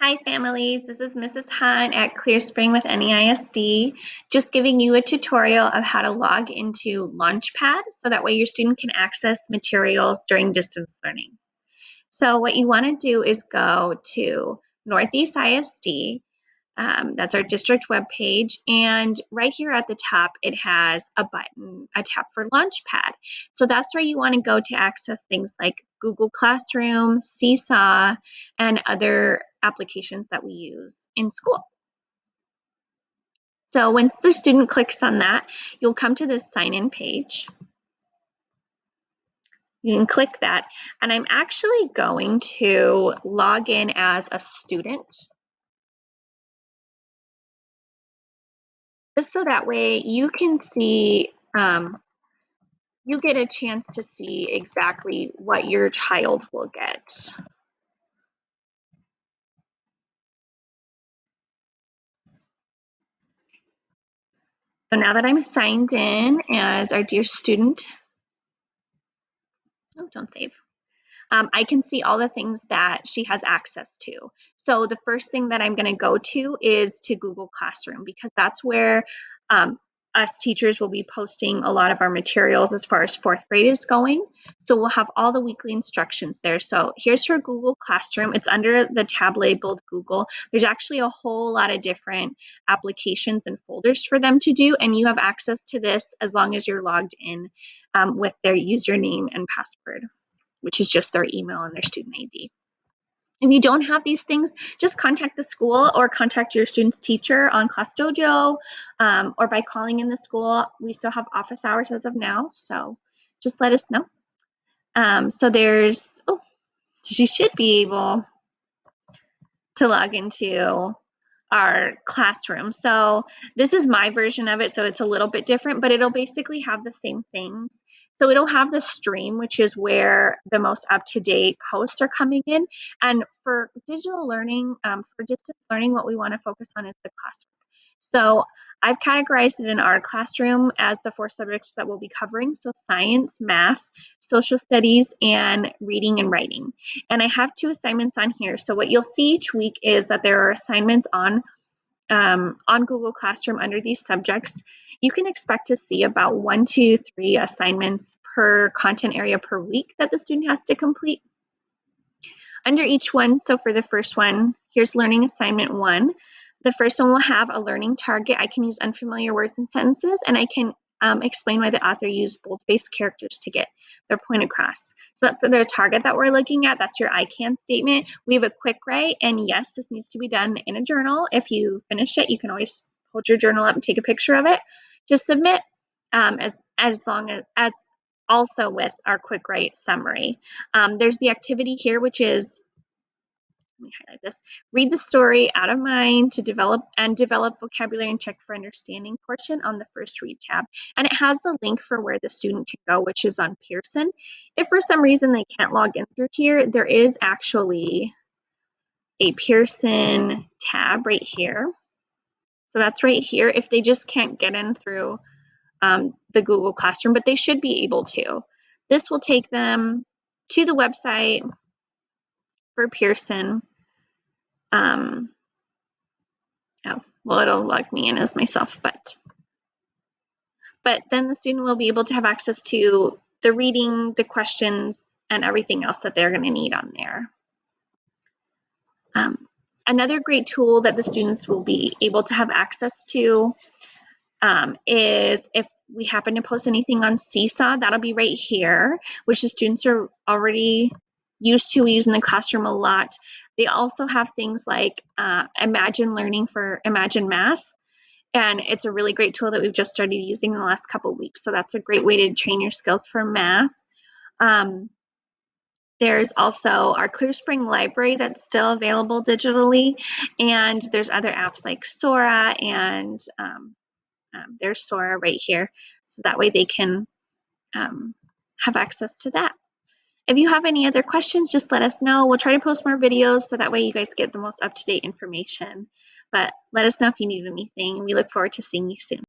Hi families, this is Mrs. Hunt at Clear Spring with NEISD, just giving you a tutorial of how to log into Launchpad so that way your student can access materials during distance learning. So what you want to do is go to Northeast ISD, that's our district webpage, and right here at the top it has a button, a tab for Launchpad. So that's where you want to go to access things like Google Classroom, Seesaw, and other applications that we use in school. So once the student clicks on that, you'll come to this sign-in page. You can click that, and I'm actually going to log in as a student, just so that way you can see, you get a chance to see exactly what your child will get. So now that I'm signed in as our dear student, oh, don't save. I can see all the things that she has access to. So the first thing that I'm going to go to is to Google Classroom, because that's where us teachers will be posting a lot of our materials as far as fourth grade is going. So we'll have all the weekly instructions there. So here's her Google Classroom. It's under the tab labeled Google. There's actually a whole lot of different applications and folders for them to do, and you have access to this as long as you're logged in with their username and password, which is just their email and their student ID. If you don't have these things, just contact the school or contact your student's teacher on Class Dojo, or by calling in the school. We still have office hours as of now, so just let us know. So you should be able to log into our classroom. So this is my version of it, so it's a little bit different, but it'll basically have the same things. So it'll have the stream, which is where the most up-to-date posts are coming in. And for digital learning, for distance learning, what we want to focus on is the classroom. So I've categorized it in our classroom as the 4 subjects that we'll be covering. So science, math, social studies, and reading and writing. And I have 2 assignments on here. So what you'll see each week is that there are assignments on Google Classroom under these subjects. You can expect to see about 1, 2, 3 assignments per content area per week that the student has to complete. Under each one, so for the first one, here's learning assignment 1. The first one will have a learning target. I can use unfamiliar words and sentences, and I can explain why the author used bold-faced characters to get their point across. So that's the target that we're looking at. That's your I can statement. We have a quick write, and yes, this needs to be done in a journal. If you finish it, you can always hold your journal up and take a picture of it. Just submit as long as also with our quick write summary. There's the activity here, which is, let me highlight this, read the story out of mind to develop vocabulary and check for understanding portion on the first read tab. And it has the link for where the student can go, which is on Pearson. If for some reason they can't log in through here, there is actually a Pearson tab right here. So that's right here if they just can't get in through the Google Classroom, but they should be able to. This will take them to the website for Pearson. Oh, well, it'll log me in as myself, but then the student will be able to have access to the reading, the questions, and everything else that they're going to need on there. Another great tool that the students will be able to have access to is if we happen to post anything on Seesaw, that'll be right here, which the students are already used to. We use in the classroom a lot. They also have things like Imagine Learning for Imagine Math, and it's a really great tool that we've just started using in the last couple of weeks. So that's a great way to train your skills for math. There's also our Clear Spring library that's still available digitally, and there's other apps like Sora, and there's Sora right here, so that way they can have access to that. If you have any other questions, just let us know. We'll try to post more videos so that way you guys get the most up-to-date information. But let us know if you need anything. We look forward to seeing you soon.